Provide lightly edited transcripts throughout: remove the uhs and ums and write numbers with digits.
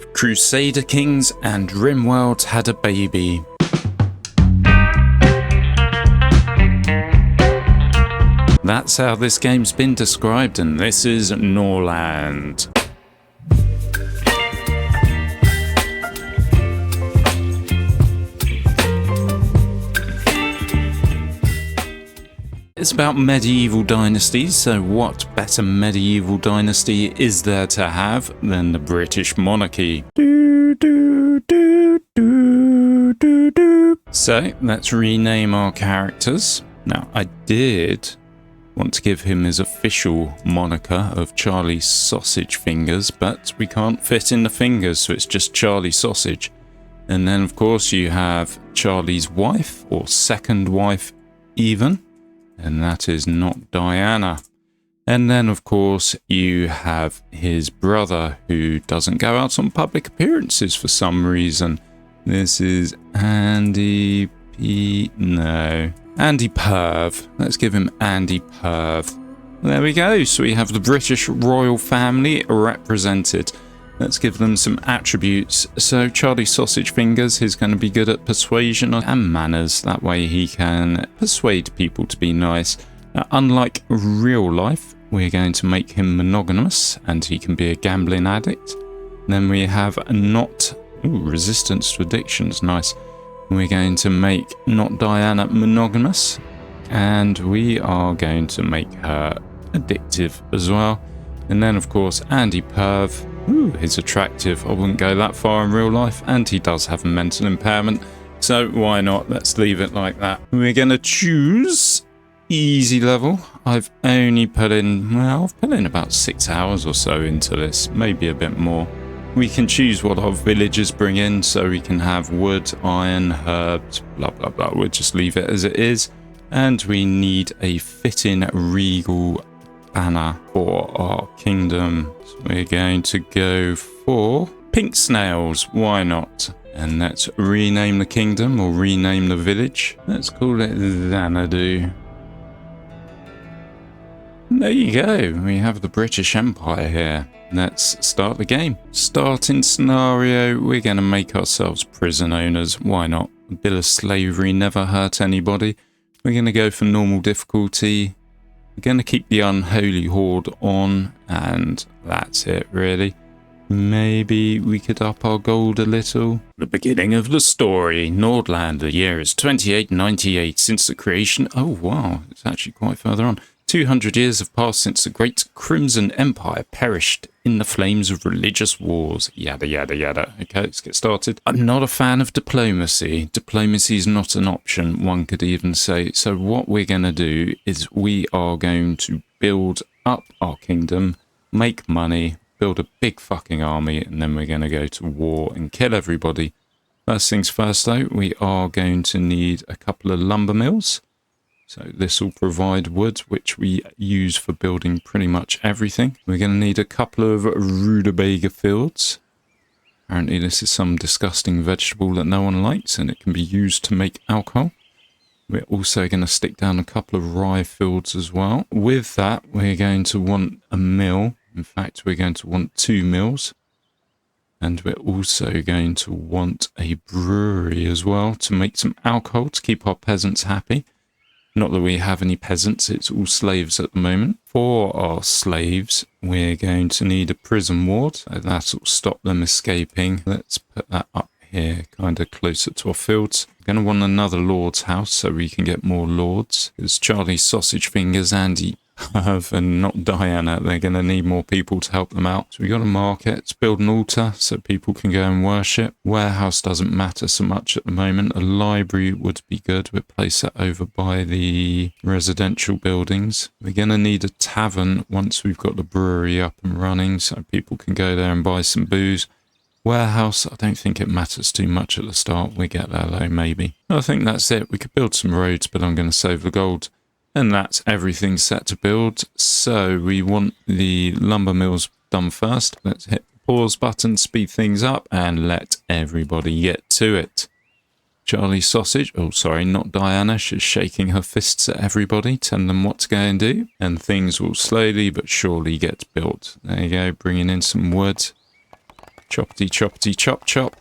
5 Crusader Kings and RimWorld had a baby. That's how this game's been described, and this is Norland. It's about medieval dynasties, so what better medieval dynasty is there to have than the British monarchy? So let's rename our characters. Now, I did want to give him his official moniker of Charlie Sausage Fingers, but we can't fit in the fingers, so it's just Charlie Sausage. And then, of course, you have Charlie's wife, or second wife even, and that is not Diana. And then, of course, you have his brother, who doesn't go out on public appearances for some reason. This is Andy Perv. Let's give him Andy Perv. There we go. So we have the British royal family represented. Let's give them some attributes. So Charlie Sausage Fingers is going to be good at persuasion and manners. That way he can persuade people to be nice. Now, unlike real life, we're going to make him monogamous and he can be a gambling addict. Then we have resistance to addictions. Nice. We're going to make not Diana monogamous, and we are going to make her addictive as well. And then, of course, Andy Perv. He's attractive. I wouldn't go that far in real life, and he does have a mental impairment, so why not? Let's leave it like that. We're going to choose easy level. I've only put in, about 6 hours or so into this, maybe a bit more. We can choose what our villagers bring in, so we can have wood, iron, herbs, blah, blah, blah. We'll just leave it as it is. And we need a fitting regal banner for our kingdom. So we're going to go for pink snails. Why not? And let's rename the kingdom, or rename the village. Let's call it Xanadu. And there you go. We have the British Empire here. Let's start the game. Starting scenario, we're going to make ourselves prison owners. Why not? A bill of slavery never hurt anybody. We're going to go for normal difficulty. We're going to keep the Unholy Horde on, and that's it really. Maybe we could up our gold a little. The beginning of the story. Nordland, the year is 2898 since the creation. Oh wow, it's actually quite further on. 200 years have passed since the Great Crimson Empire perished in the flames of religious wars. Yada, yada, yada. Okay, let's get started. I'm not a fan of diplomacy. Diplomacy is not an option, one could even say. So what we're going to do is we are going to build up our kingdom, make money, build a big fucking army, and then we're going to go to war and kill everybody. First things first, though, we are going to need a couple of lumber mills. So this will provide wood, which we use for building pretty much everything. We're going to need a couple of rutabaga fields. Apparently this is some disgusting vegetable that no one likes, and it can be used to make alcohol. We're also going to stick down a couple of rye fields as well. With that, we're going to want a mill. In fact, we're going to want 2 mills. And we're also going to want a brewery as well to make some alcohol to keep our peasants happy. Not that we have any peasants, it's all slaves at the moment. For our slaves, we're going to need a prison ward, so that'll stop them escaping. Let's put that up here, kind of closer to our fields. We're going to want another lord's house so we can get more lords. It's Charlie Sausage Fingers, Andy Perv, and not Diana. They're going to need more people to help them out. So we got a market. Let's build an altar so people can go and worship. Warehouse doesn't matter so much at the moment. A library would be good. We'll place that over by the residential buildings. We're going to need a tavern once we've got the brewery up and running so people can go there and buy some booze. Warehouse, I don't think it matters too much at the start. We get there though, maybe. I think that's it. We could build some roads, but I'm going to save the gold. And that's everything set to build. So we want the lumber mills done first. Let's hit the pause button, speed things up, and let everybody get to it. Charlie Sausage, oh sorry, not Diana, she's shaking her fists at everybody, telling them what to go and do. And things will slowly but surely get built. There you go, bringing in some wood. Choppity, choppity, chop, chop.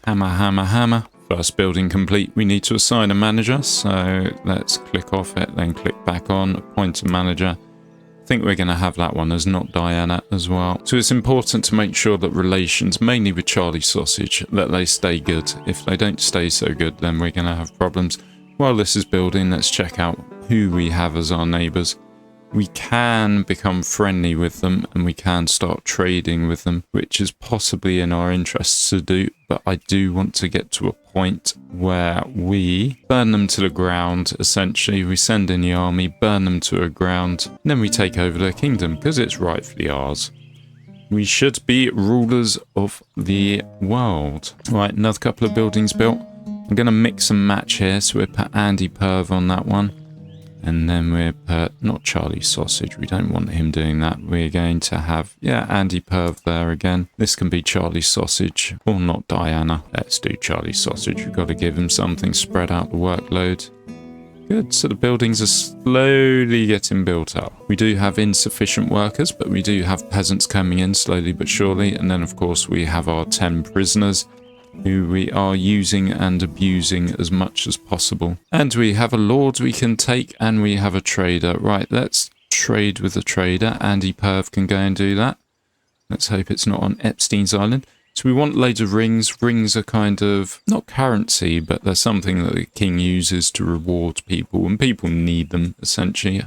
Hammer, hammer, hammer. First building complete. We need to assign a manager. So let's click off it, then click back on. Appoint a manager. I think we're going to have that one as not Diana as well. So it's important to make sure that relations, mainly with Charlie Sausage, that they stay good. If they don't stay so good, then we're going to have problems. While this is building, let's check out who we have as our neighbours. We can become friendly with them and we can start trading with them, which is possibly in our interests to do. But I do want to get to a point where we burn them to the ground. Essentially, we send in the army, burn them to the ground, and then we take over their kingdom because it's rightfully ours. We should be rulers of the world. Right, another couple of buildings built. I'm going to mix and match here, so we'll put Andy Perv on that one. And then we'll put, not Charlie Sausage, we don't want him doing that. We're going to have, yeah, Andy Perv there again. This can be Charlie Sausage, or not Diana. Let's do Charlie Sausage, we've got to give him something, spread out the workload. Good, so the buildings are slowly getting built up. We do have insufficient workers, but we do have peasants coming in slowly but surely. And then, of course, we have our 10 prisoners, who we are using and abusing as much as possible. And we have a lord we can take, and we have a trader. Right, let's trade with the trader. Andy Perv can go and do that. Let's hope it's not on Epstein's Island. So we want loads of rings. Rings are kind of, not currency, but they're something that the king uses to reward people, and people need them, essentially.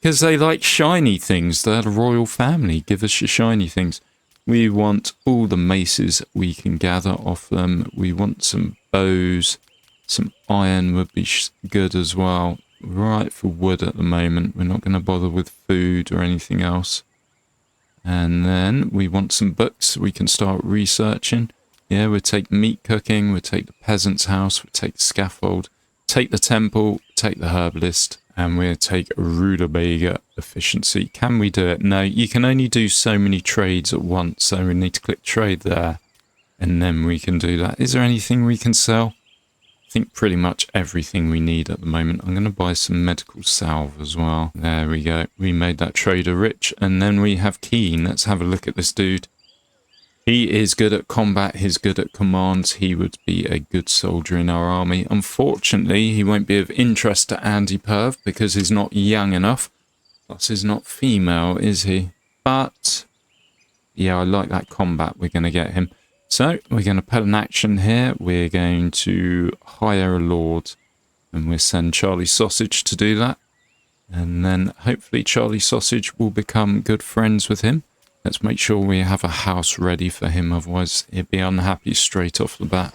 Because they like shiny things. They're the royal family. Give us your shiny things. We want all the maces we can gather off them. We want some bows. Some iron would be good as well. Right for wood at the moment. We're not going to bother with food or anything else. And then we want some books we can start researching. Yeah, we'll take meat cooking. We'll take the peasant's house. We'll take the scaffold. Take the temple. Take the herbalist. And we'll take rutabaga efficiency. Can we do it? No, you can only do so many trades at once. So we need to click trade there. And then we can do that. Is there anything we can sell? I think pretty much everything we need at the moment. I'm going to buy some medical salve as well. There we go. We made that trader rich. And then we have Keen. Let's have a look at this dude. He is good at combat, he's good at commands, he would be a good soldier in our army. Unfortunately, he won't be of interest to Andy Perv because he's not young enough. Plus, he's not female, is he? But, yeah, I like that combat, we're going to get him. So, we're going to put an action here. We're going to hire a lord, and we'll send Charlie Sausage to do that. And then, hopefully, Charlie Sausage will become good friends with him. Let's make sure we have a house ready for him, otherwise he'd be unhappy straight off the bat.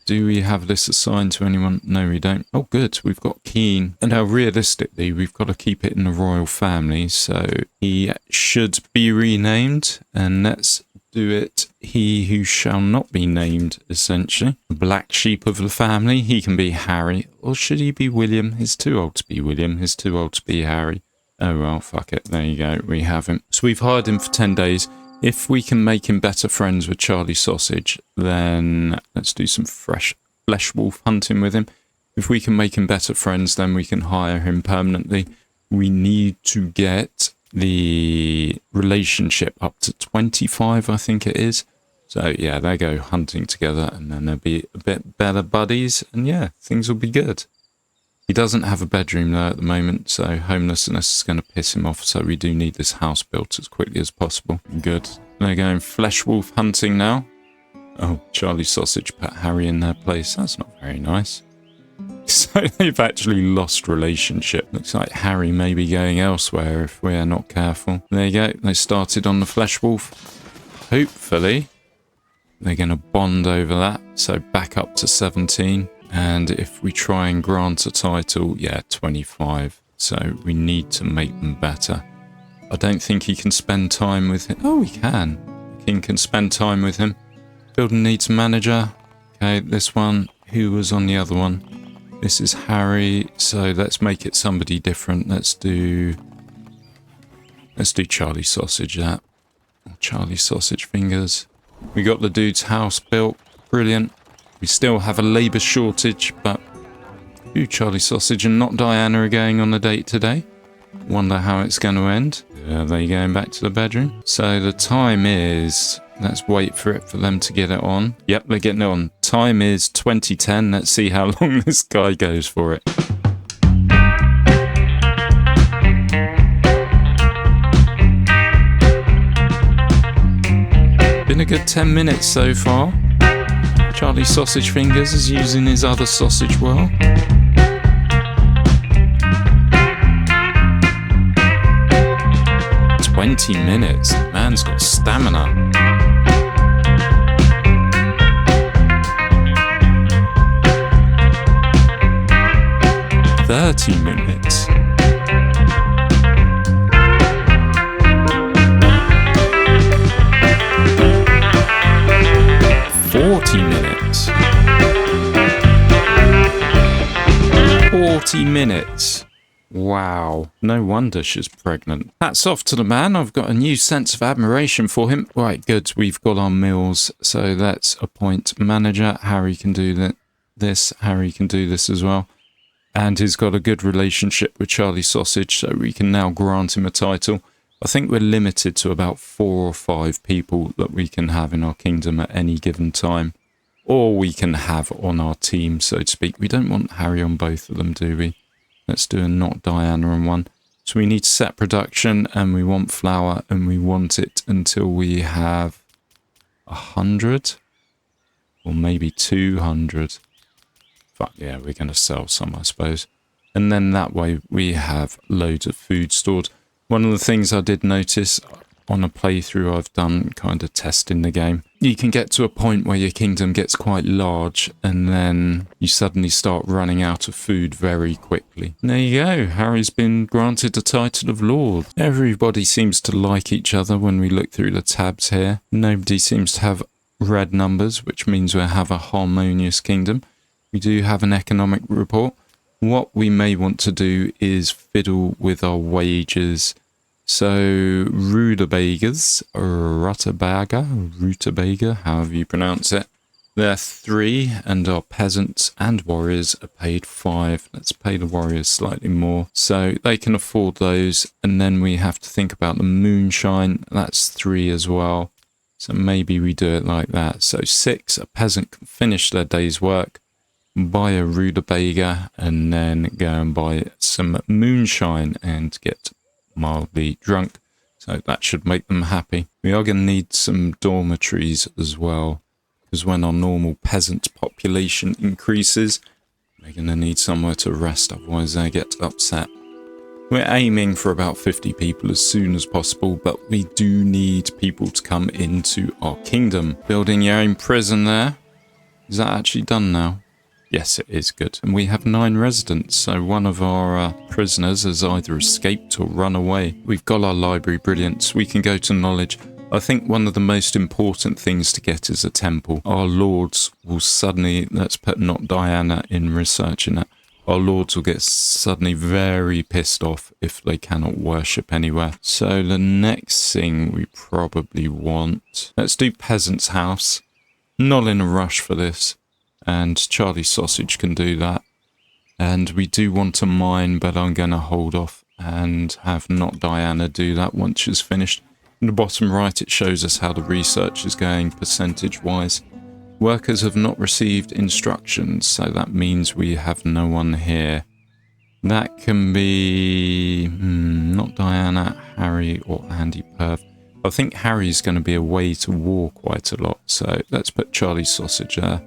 Do we have this assigned to anyone? No, we don't. Oh, good. We've got Keen. And now, realistically, we've got to keep it in the royal family, so he should be renamed. And let's do it. He who shall not be named, essentially. The black sheep of the family. He can be Harry. Or should he be William? He's too old to be William. He's too old to be Harry. Oh, well, fuck it. There you go. We have him. So we've hired him for 10 days. If we can make him better friends with Charlie Sausage, then let's do some fresh flesh wolf hunting with him. If we can make him better friends, then we can hire him permanently. We need to get the relationship up to 25, I think it is. So, yeah, they go hunting together, and then they'll be a bit better buddies. And, yeah, things will be good. He doesn't have a bedroom there at the moment, so homelessness is going to piss him off, so we do need this house built as quickly as possible. Good. They're going flesh wolf hunting now. Oh, Charlie Sausage put Harry in their place. That's not very nice. So they've actually lost relationship. Looks like Harry may be going elsewhere if we're not careful. There you go. They started on the flesh wolf. Hopefully, they're going to bond over that, so back up to 17. And if we try and grant a title, yeah, 25. So we need to make them better. I don't think he can spend time with him. Oh, he can. The king can spend time with him. Building needs a manager. Okay, this one. Who was on the other one? This is Harry. So let's make it somebody different. Let's do Charlie Sausage that. Charlie Sausage fingers. We got the dude's house built. Brilliant. We still have a labour shortage, but Charlie Sausage and not Diana are going on a date today. Wonder how it's going to end. Are they going back to the bedroom? So the time is Let's wait for them to get it on. Yep, they're getting it on. Time is 2010. Let's see how long this guy goes for it. Been a good 10 minutes so far. Charlie Sausage Fingers is using his other sausage well. "20 minutes. Man's got stamina. "30 minutes. "40 minutes. 40 minutes. Wow. No wonder she's pregnant. Hats off to the man. I've got a new sense of admiration for him. Right, good. We've got our meals. So let's appoint manager. Harry can do this. Harry can do this as well. And he's got a good relationship with Charlie Sausage, so we can now grant him a title. I think we're limited to about 4 or 5 people that we can have in our kingdom at any given time. Or we can have on our team, so to speak. We don't want Harry on both of them, do we? Let's do a not Diana on one. So we need to set production, and we want flour, and we want it until we have 100. Or maybe 200. But yeah, we're going to sell some, I suppose. And then that way we have loads of food stored. One of the things I did notice on a playthrough I've done, kind of testing the game, you can get to a point where your kingdom gets quite large and then you suddenly start running out of food very quickly. And there you go, Harry's been granted the title of Lord. Everybody seems to like each other when we look through the tabs here. Nobody seems to have red numbers, which means we have a harmonious kingdom. We do have an economic report. What we may want to do is fiddle with our wages. So, rutabaga, however you pronounce it, they're 3, and our peasants and warriors are paid 5. Let's pay the warriors slightly more, so they can afford those. And then we have to think about the moonshine, that's 3 as well. So maybe we do it like that. So 6, a peasant can finish their day's work, buy a rutabaga, and then go and buy some moonshine and get mildly drunk. So that should make them happy. We are going to need some dormitories as well, because when our normal peasant population increases, we're going to need somewhere to rest, otherwise they get upset. We're aiming for about 50 people as soon as possible, but we do need people to come into our kingdom. Building your own prison there. Is that actually done now? Yes, it is. Good. And we have 9 residents, so one of our prisoners has either escaped or run away. We've got our library, brilliant. We can go to knowledge. I think one of the most important things to get is a temple. Our lords will suddenly, let's put not Diana in researching it, our lords will get suddenly very pissed off if they cannot worship anywhere. So the next thing we probably want, let's do Peasant's House. Not in a rush for this. And Charlie Sausage can do that. And we do want to mine, but I'm going to hold off and have not Diana do that once she's finished. In the bottom right, it shows us how the research is going percentage-wise. Workers have not received instructions, so that means we have no one here. That can be not Diana, Harry, or Andy Perv. I think Harry's going to be away to war quite a lot, so let's put Charlie Sausage there.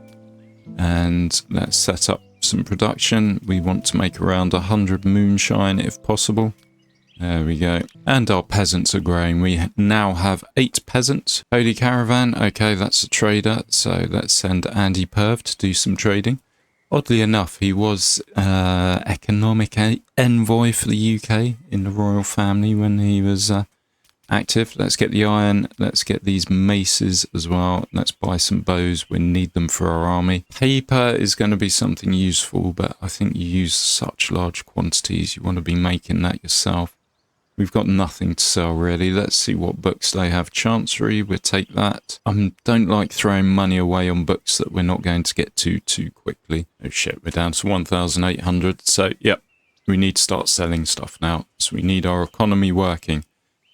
And let's set up some production. We want to make around 100 moonshine if possible. There we go. And our peasants are growing. We now have 8 peasants. Holy Caravan. Okay, that's a trader. So let's send Andy Perv to do some trading. Oddly enough, he was economic envoy for the UK in the royal family when he was active. Let's get the iron. Let's get these maces as well. Let's buy some bows. We need them for our army. Paper is going to be something useful, but I think you use such large quantities. You want to be making that yourself. We've got nothing to sell really. Let's see what books they have. Chancery, we'll take that. I don't like throwing money away on books that we're not going to get to too quickly. Oh shit, we're down to 1,800. So, yep, we need to start selling stuff now. So we need our economy working.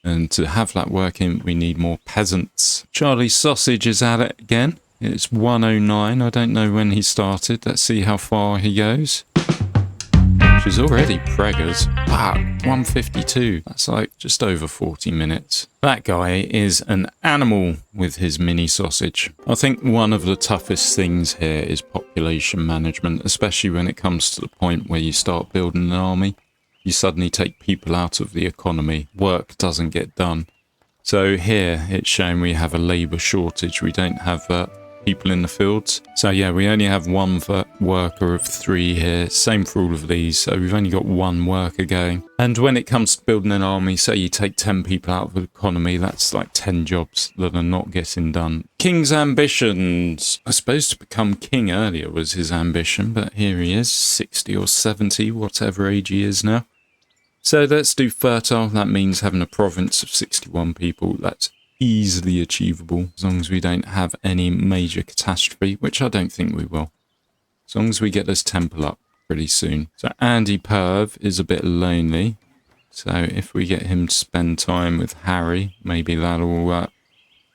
And to have that working, we need more peasants. Charlie Sausage is at it again. It's 109. I don't know when he started. Let's see how far he goes. She's already preggers. Wow, 152. That's like just over 40 minutes. That guy is an animal with his mini sausage. I think one of the toughest things here is population management, especially when it comes to the point where you start building an army. You suddenly take people out of the economy. Work doesn't get done. So here it's showing we have a labour shortage. We don't have people in the fields. So yeah, we only have one worker of 3 here. Same for all of these. So we've only got 1 worker going. And when it comes to building an army, say you take 10 people out of the economy, that's like 10 jobs that are not getting done. King's ambitions. I suppose to become king earlier was his ambition, but here he is, 60 or 70, whatever age he is now. So let's do fertile. That means having a province of 61 people. That's easily achievable as long as we don't have any major catastrophe, which I don't think we will. As long as we get this temple up pretty soon. So Andy Perv is a bit lonely. So if we get him to spend time with Harry, maybe that'll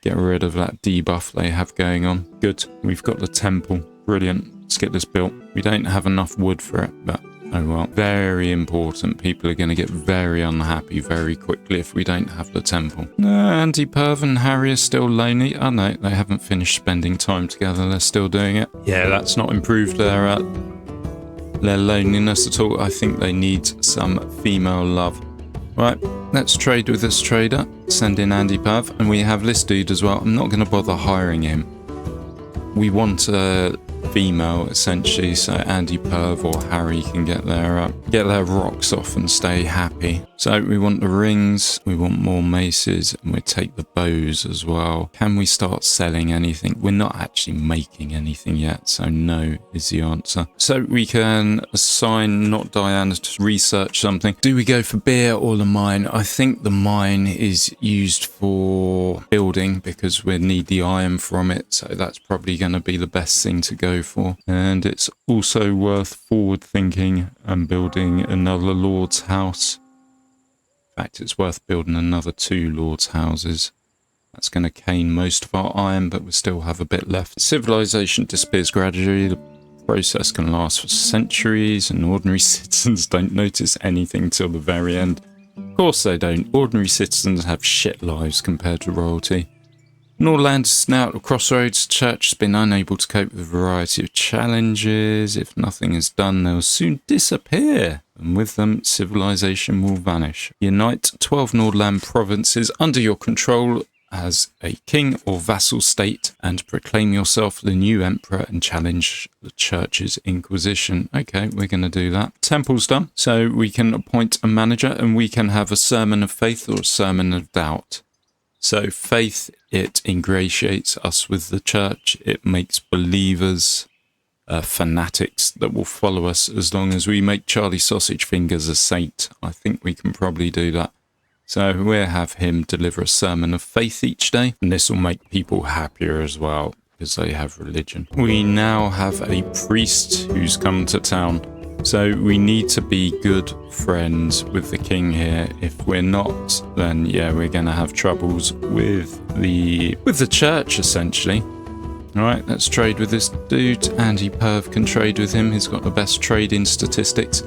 get rid of that debuff they have going on. Good. We've got the temple. Brilliant. Let's get this built. We don't have enough wood for it, but oh well. Very important. People are going to get very unhappy very quickly if we don't have the temple. No, Andy Perv and Harry are still lonely. Oh no, they haven't finished spending time together. They're still doing it. Yeah, that's not improved their loneliness at all. I think they need some female love. Right, let's trade with this trader. Send in Andy Perv. And we have this dude as well. I'm not going to bother hiring him. We want a female essentially, so Andy Perv or Harry can get their rocks off and stay happy. So we want the rings, we want more maces, and we take the bows as well. Can we start selling anything? We're not actually making anything yet, so no is the answer. So we can assign Not Diana to research something. Do we go for beer or the mine? I think the mine is used for building because we need the iron from it, so that's probably going to be the best thing to go for. And it's also worth forward thinking and building another lord's house. In fact, it's worth building another 2 lords' houses. That's going to cane most of our iron, but we still have a bit left. Civilization disappears gradually. The process can last for centuries, and ordinary citizens don't notice anything till the very end. Of course they don't. Ordinary citizens have shit lives compared to royalty. Nordland is now at a crossroads. The church has been unable to cope with a variety of challenges. If nothing is done, they'll soon disappear, and with them, civilization will vanish. Unite 12 Nordland provinces under your control as a king or vassal state, and proclaim yourself the new emperor and challenge the church's inquisition. Okay, we're going to do that. Temple's done, so we can appoint a manager, and we can have a sermon of faith or a sermon of doubt. So faith, it ingratiates us with the church. It makes believers fanatics that will follow us as long as we make Charlie Sausage Fingers a saint. I think we can probably do that. So we'll have him deliver a sermon of faith each day. And this will make people happier as well because they have religion. We now have a priest who's come to town. So we need to be good friends with the king here. If we're not, then yeah, we're going to have troubles with the church essentially. All right, let's trade with this dude. Andy Perv can trade with him. He's got the best trading statistics.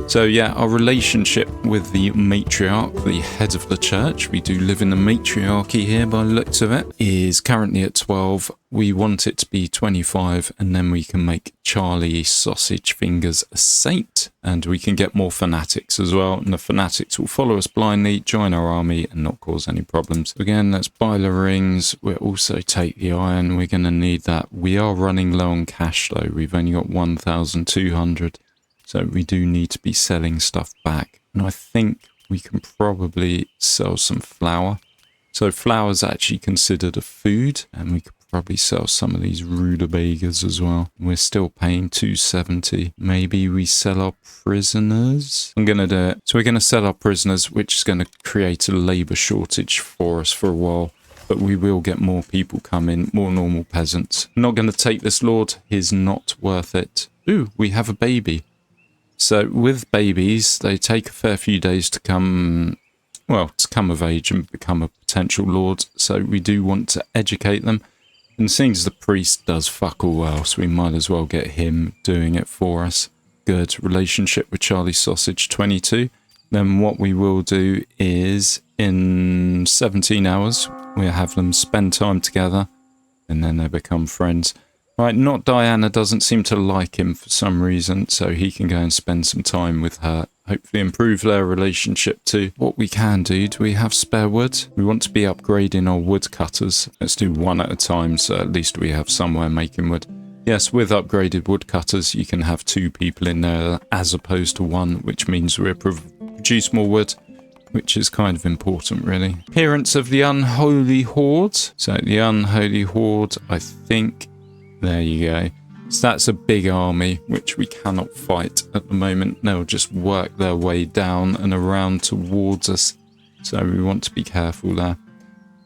So yeah, our relationship with the matriarch, the head of the church, we do live in the matriarchy here by the looks of it, is currently at 12. We want it to be 25, and then we can make Charlie Sausage Fingers a saint, and we can get more fanatics as well, and the fanatics will follow us blindly, join our army, and not cause any problems. Again, let's buy the rings. We'll also take the iron. We're going to need that. We are running low on cash though. We've only got 1,200. So we do need to be selling stuff back. And I think we can probably sell some flour. So flour is actually considered a food. And we could probably sell some of these rutabagas as well. We're still paying 270. Maybe we sell our prisoners. I'm going to do it. So we're going to sell our prisoners, which is going to create a labour shortage for us for a while. But we will get more people come in, more normal peasants. I'm not going to take this lord. He's not worth it. Ooh, we have a baby. So with babies, they take a fair few days to come well, to come of age and become a potential lord. So we do want to educate them. And seeing as the priest does fuck all else, we might as well get him doing it for us. Good relationship with Charlie Sausage 22. Then what we will do is in 17 hours, we'll have them spend time together and then they become friends. Right, Not Diana doesn't seem to like him for some reason, so he can go and spend some time with her. Hopefully improve their relationship too. What we can do we have spare wood? We want to be upgrading our woodcutters. Let's do one at a time, so at least we have somewhere making wood. Yes, with upgraded woodcutters, you can have 2 people in there as opposed to 1, which means we produce more wood, which is kind of important, really. Appearance of the Unholy Horde. So the Unholy Horde, I think... There you go. So that's a big army, which we cannot fight at the moment. They'll just work their way down and around towards us. So we want to be careful there.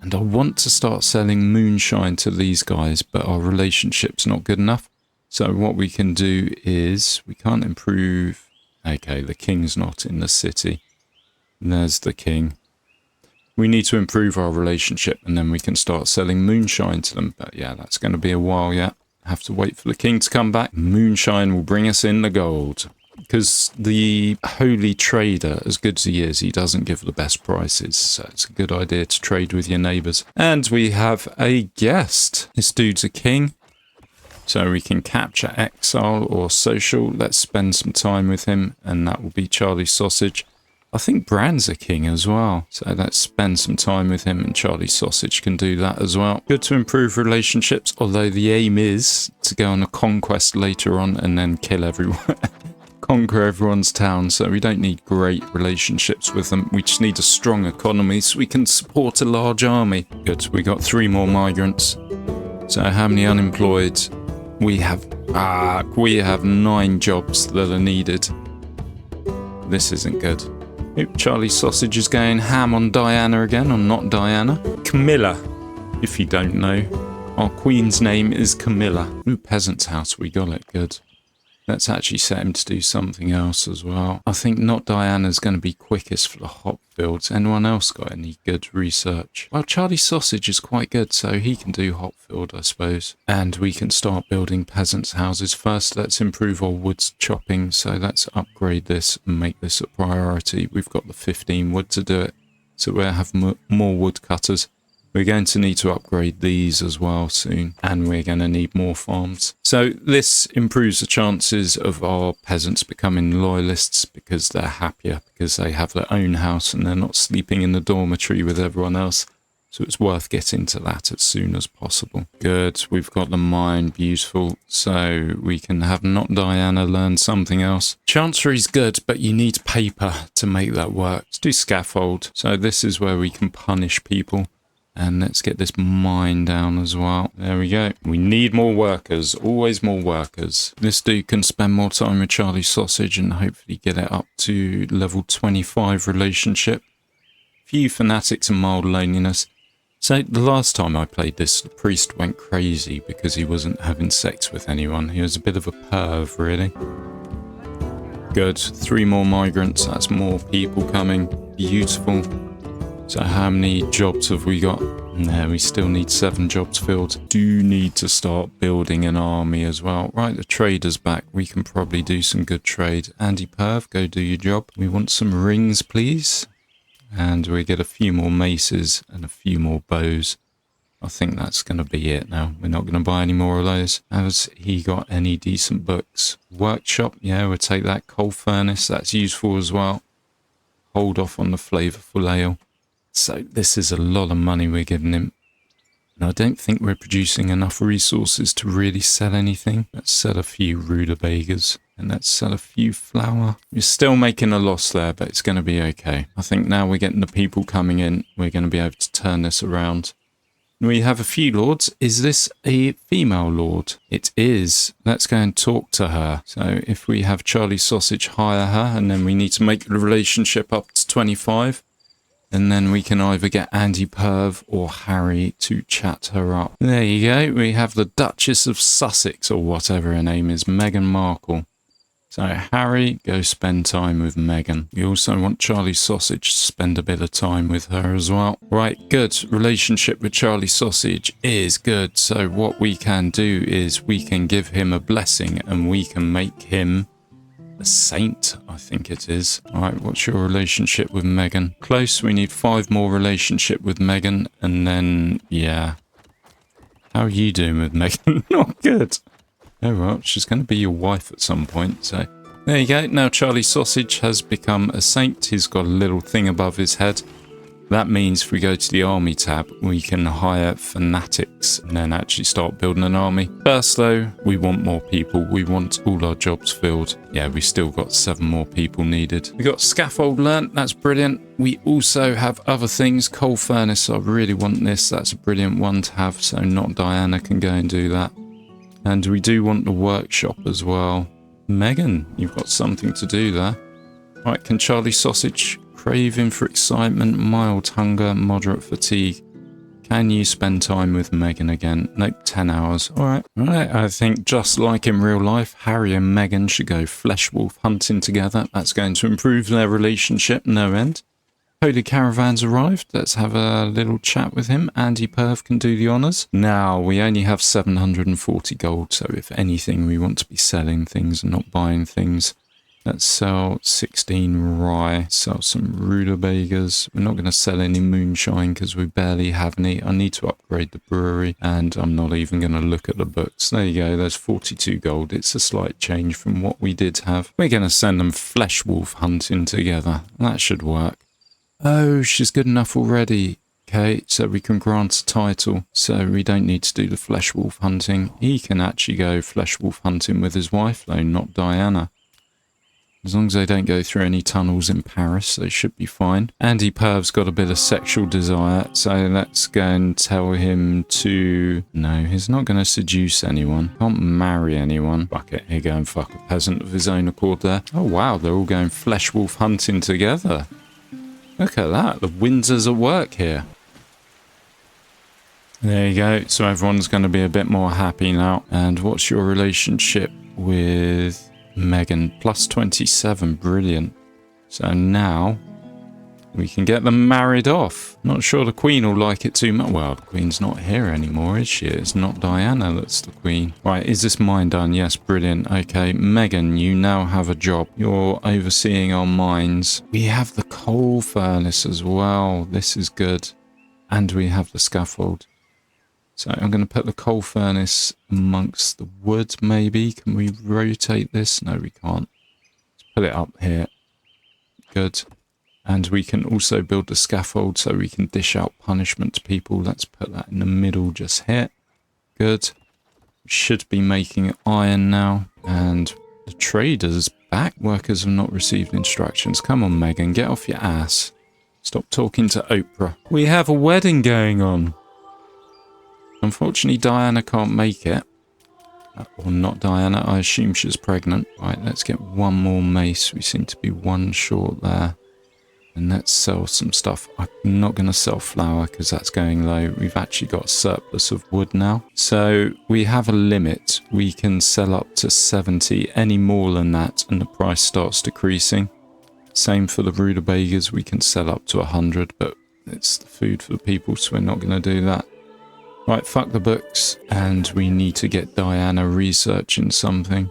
And I want to start selling moonshine to these guys, but our relationship's not good enough. So what we can do is, we can't improve... Okay, the king's not in the city. There's the king. We need to improve our relationship and then we can start selling moonshine to them. But yeah, that's going to be a while yet. Have to wait for the king to come back. Moonshine will bring us in the gold. Because the holy trader, as good as he is, he doesn't give the best prices. So it's a good idea to trade with your neighbours. And we have a guest. This dude's a king. So we can capture exile or social. Let's spend some time with him. And that will be Charlie Sausage. I think Bran's a king as well. So let's spend some time with him and Charlie Sausage can do that as well. Good to improve relationships, although the aim is to go on a conquest later on and then kill everyone. Conquer everyone's town, so we don't need great relationships with them. We just need a strong economy so we can support a large army. Good, we got 3 more migrants. So how many unemployed? We have 9 jobs that are needed. This isn't good. Oop, Charlie Sausage is going ham on Diana again, or Not Diana. Camilla, if you don't know. Our queen's name is Camilla. Ooh, peasant's house, we got it, good. Let's actually set him to do something else as well. I think Not Diana's going to be quickest for the hop fields. Anyone else got any good research? Well, Charlie Sausage is quite good, so he can do hop field, I suppose. And we can start building peasants' houses first. Let's improve our wood chopping, so let's upgrade this and make this a priority. We've got the 15 wood to do it, so we'll have more wood cutters. We're going to need to upgrade these as well soon, and we're going to need more farms. So this improves the chances of our peasants becoming loyalists because they're happier, because they have their own house and they're not sleeping in the dormitory with everyone else. So it's worth getting to that as soon as possible. Good, we've got the mine, beautiful. So we can have Not Diana learn something else. Chancery's good, but you need paper to make that work. Let's do scaffold. So this is where we can punish people. And let's get this mine down as well. There we go. We need more workers. Always more workers. This dude can spend more time with Charlie Sausage and hopefully get it up to level 25 relationship. Few fanatics and mild loneliness. So the last time I played this, the priest went crazy because he wasn't having sex with anyone. He was a bit of a perv, really. Good. 3 more migrants. That's more people coming. Beautiful. So how many jobs have we got? No, we still need 7 jobs filled. Do need to start building an army as well. Right, the trader's back. We can probably do some good trade. Andy Perv, go do your job. We want some rings, please. And we get a few more maces and a few more bows. I think that's going to be it now. We're not going to buy any more of those. Has he got any decent books? Workshop, yeah, we'll take that. Coal furnace, that's useful as well. Hold off on the flavourful ale. So this is a lot of money we're giving him. And I don't think we're producing enough resources to really sell anything. Let's sell a few rutabagas and let's sell a few flour. We're still making a loss there, but it's going to be okay. I think now we're getting the people coming in. We're going to be able to turn this around. We have a few lords. Is this a female lord? It is. Let's go and talk to her. So if we have Charlie Sausage hire her and then we need to make the relationship up to 25. And then we can either get Andy Perv or Harry to chat her up. There you go. We have the Duchess of Sussex, or whatever her name is, Meghan Markle. So Harry, go spend time with Megan. You also want Charlie Sausage to spend a bit of time with her as well. Right, good. Relationship with Charlie Sausage is good. So what we can do is we can give him a blessing and we can make him a saint, I think it is. All right, what's your relationship with Megan? Close. We need 5 more relationship with Megan. And then, yeah. How are you doing with Megan? Not good. Oh, well, she's going to be your wife at some point, so... There you go. Now Charlie Sausage has become a saint. He's got a little thing above his head. That means if we go to the army tab, we can hire fanatics and then actually start building an army. First, though, we want more people. We want all our jobs filled. Yeah, we still got 7 more people needed. We got scaffold learnt. That's brilliant. We also have other things. Coal furnace. I really want this. That's a brilliant one to have, so not Diana can go and do that. And we do want the workshop as well. Megan, you've got something to do there. Right, can Charlie Sausage... Craving for excitement, mild hunger, moderate fatigue. Can you spend time with Megan again? Nope, 10 hours. Alright. Right, I think just like in real life, Harry and Megan should go flesh wolf hunting together. That's going to improve their relationship no end. Holy Caravan's arrived. Let's have a little chat with him. Andy Perv can do the honours. Now, we only have 740 gold, so if anything, we want to be selling things and not buying things. Let's sell 16 rye, sell some rutabagas. We're not going to sell any moonshine because we barely have any. I need to upgrade the brewery and I'm not even going to look at the books. There you go, there's 42 gold. It's a slight change from what we did have. We're going to send them flesh wolf hunting together. That should work. Oh, she's good enough already. Okay, so we can grant a title. So we don't need to do the flesh wolf hunting. He can actually go flesh wolf hunting with his wife though, not Diana. As long as they don't go through any tunnels in Paris, they should be fine. Andy Perv's got a bit of sexual desire, so let's go and tell him to... No, he's not going to seduce anyone. Can't marry anyone. Fuck it, he'll go and fuck a peasant of his own accord there. Oh wow, they're all going flesh wolf hunting together. Look at that, the Windsors at work here. There you go, so everyone's going to be a bit more happy now. And what's your relationship with... Megan, plus 27, brilliant. So now we can get them married off. Not sure the Queen will like it too much. Well, the Queen's not here anymore, is she? It's not Diana that's the Queen. Right, is this mine done? Yes, brilliant. Okay, Megan, you now have a job. You're overseeing our mines. We have the coal furnace as well. This is good. And we have the scaffold. So I'm going to put the coal furnace amongst the wood, maybe. Can we rotate this? No, we can't. Let's put it up here. Good. And we can also build the scaffold so we can dish out punishment to people. Let's put that in the middle just here. Good. We should be making iron now. And the trader's back. Workers have not received instructions. Come on, Megan, get off your ass. Stop talking to Oprah. We have a wedding going on. Unfortunately, Diana can't make it. Or not Diana, I assume she's pregnant. Right, let's get one more mace. We seem to be one short there. And let's sell some stuff. I'm not going to sell flour because that's going low. We've actually got a surplus of wood now. So we have a limit. We can sell up to 70. Any more than that and the price starts decreasing. Same for the rutabagas. We can sell up to 100, but it's the food for the people, so we're not going to do that. Right, fuck the books, and we need to get Diana researching something.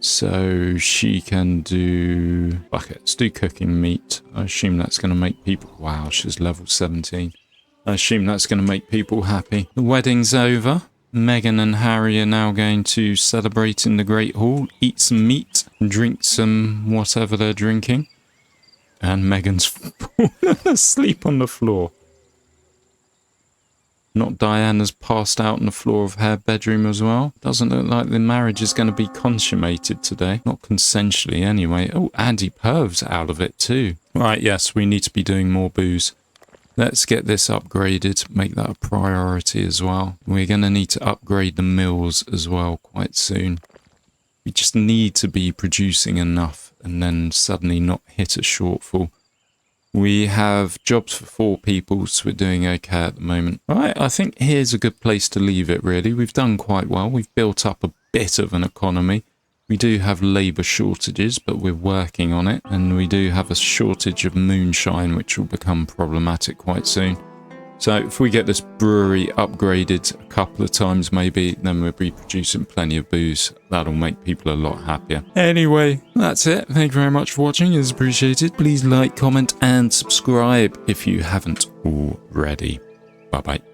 So she can do... Fuck it, let's do cooking meat. I assume that's going to make people... Wow, she's level 17. I assume that's going to make people happy. The wedding's over. Megan and Harry are now going to celebrate in the Great Hall, eat some meat, drink some whatever they're drinking. And Megan's fallen asleep on the floor. Not Diana's passed out on the floor of her bedroom as well. Doesn't look like the marriage is going to be consummated today. Not consensually anyway. Oh, Andy Perv's out of it too. Right, yes, we need to be doing more booze. Let's get this upgraded. Make that a priority as well. We're going to need to upgrade the mills as well quite soon. We just need to be producing enough and then suddenly not hit a shortfall. We have jobs for 4 people, so we're doing okay at the moment. All right, I think here's a good place to leave it, really. We've done quite well. We've built up a bit of an economy. We do have labour shortages, but we're working on it. And we do have a shortage of moonshine, which will become problematic quite soon. So if we get this brewery upgraded a couple of times maybe, then we'll be producing plenty of booze. That'll make people a lot happier. Anyway, that's it. Thank you very much for watching. It's appreciated. Please like, comment and subscribe if you haven't already. Bye-bye.